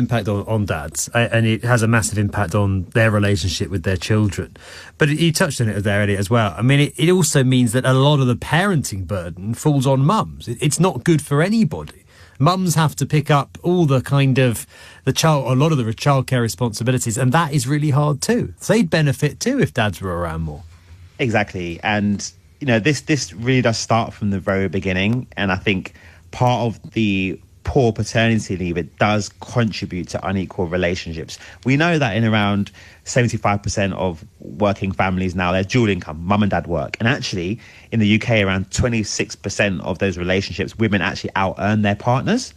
impact on dads, and it has a massive impact on their relationship with their children. But you touched on it there, Elliott, as well. I mean, it also means that a lot of the parenting burden falls on mums. It's not good for anybody. Mums have to pick up all the a lot of the childcare responsibilities, and that is really hard too. So they'd benefit too if dads were around more. Exactly. And, this really does start from the very beginning. And I think part of the poor paternity leave, it does contribute to unequal relationships. We know that in around 75% of working families now, they're dual income, mum and dad work. And actually, in the UK, around 26% of those relationships, women actually out-earn their partners.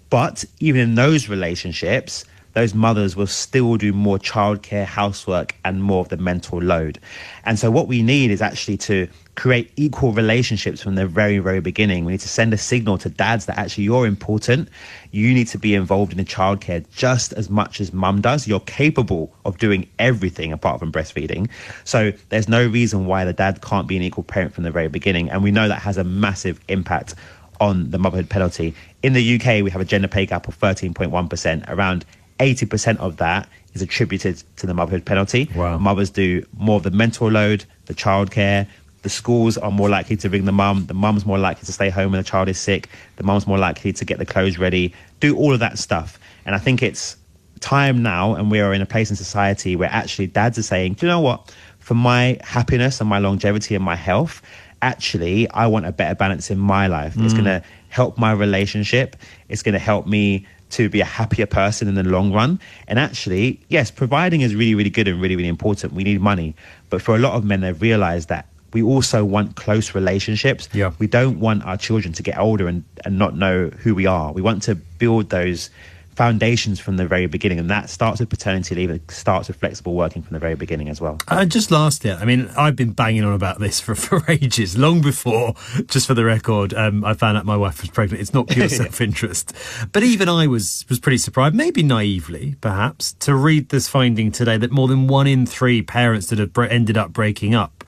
But even in those relationships, those mothers will still do more childcare, housework, and more of the mental load. And so what we need is actually to create equal relationships from the very, very beginning. We need to send a signal to dads that actually you're important. You need to be involved in the childcare just as much as mum does. You're capable of doing everything apart from breastfeeding. So there's no reason why the dad can't be an equal parent from the very beginning. And we know that has a massive impact on the motherhood penalty. In the UK, we have a gender pay gap of 13.1%. Around 80% of that is attributed to the motherhood penalty. Wow. Mothers do more of the mental load, the childcare. The schools are more likely to ring the mum. The mum's more likely to stay home when the child is sick. The mum's more likely to get the clothes ready, do all of that stuff. And I think it's time now, and we are in a place in society where actually dads are saying, do you know what? For my happiness and my longevity and my health, actually, I want a better balance in my life. It's going to help my relationship. It's going to help me to be a happier person in the long run. And actually, yes, providing is really, really good and really, really important. We need money. But for a lot of men, they've realized that we also want close relationships. Yeah. We don't want our children to get older and not know who we are. We want to build those foundations from the very beginning, and that starts with paternity leave. It starts with flexible working from the very beginning as well. Just last year, I mean, I've been banging on about this for ages, long before, just for the record, I found out my wife was pregnant. It's not pure self-interest. But even I was pretty surprised, maybe naively, perhaps, to read this finding today that more than 1 in 3 parents that have ended up breaking up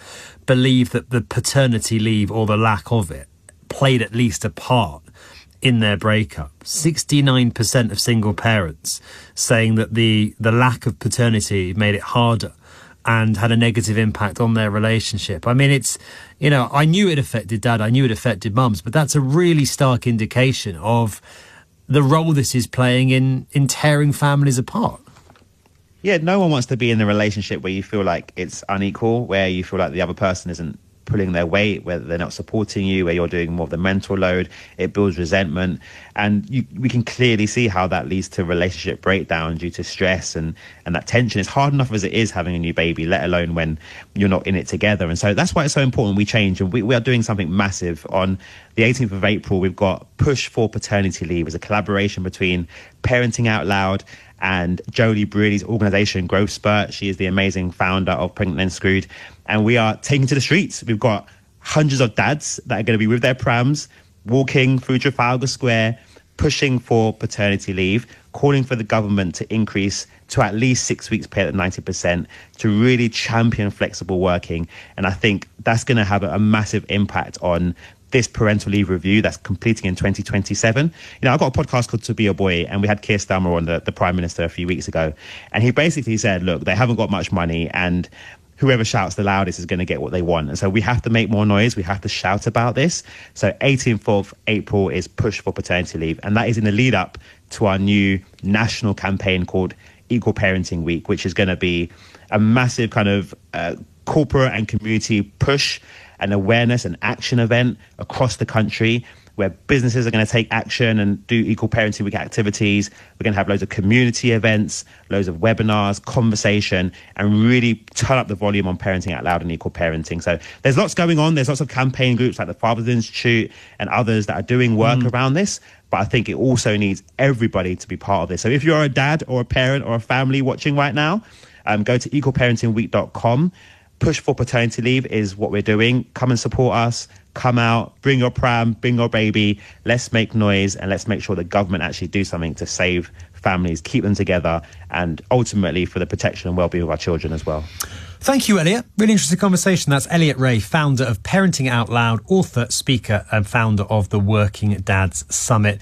believe that the paternity leave, or the lack of it, played at least a part in their breakup. 69% of single parents saying that the lack of paternity made it harder and had a negative impact on their relationship. I mean, it's, I knew it affected dad, I knew it affected mums, but that's a really stark indication of the role this is playing in tearing families apart. Yeah, no one wants to be in a relationship where you feel like it's unequal, where you feel like the other person isn't pulling their weight, where they're not supporting you, where you're doing more of the mental load. It builds resentment. And we can clearly see how that leads to relationship breakdown due to stress and that tension. It's hard enough as it is having a new baby, let alone when you're not in it together. And so that's why it's so important we change. And we are doing something massive. On the 18th of April, we've got Push for Paternity Leave. It's a collaboration between Parenting Out Loud and Jolie Brearley's organisation, Growth Spurt. She is the amazing founder of Pregnant and Screwed. And we are taking to the streets. We've got hundreds of dads that are going to be with their prams, walking through Trafalgar Square, pushing for paternity leave, calling for the government to increase to at least 6 weeks pay at 90%, to really champion flexible working. And I think that's going to have a massive impact on this parental leave review that's completing in 2027. I've got a podcast called To Be a Boy, and we had Keir Starmer on, the Prime Minister, a few weeks ago. And he basically said, look, they haven't got much money, and whoever shouts the loudest is going to get what they want. And so we have to make more noise. We have to shout about this. So 18th of April is Push for Paternity Leave. And that is in the lead up to our new national campaign called Equal Parenting Week, which is going to be a massive kind of corporate and community push and awareness and action event across the country, where businesses are going to take action and do Equal Parenting Week activities. We're going to have loads of community events, loads of webinars, conversation, and really turn up the volume on Parenting Out Loud and equal parenting. So there's lots going on. There's lots of campaign groups like the Fathers Institute and others that are doing work around this. But I think it also needs everybody to be part of this. So if you're a dad or a parent or a family watching right now, go to equalparentingweek.com. Push for Paternity Leave is what we're doing. Come and support us. Come out, bring your pram, bring your baby. Let's make noise, and let's make sure the government actually do something to save families, keep them together, and ultimately for the protection and well-being of our children as well. Thank you, Elliott. Really interesting conversation. That's Elliott Ray, founder of Parenting Out Loud, author, speaker, and founder of the Working Dads Summit.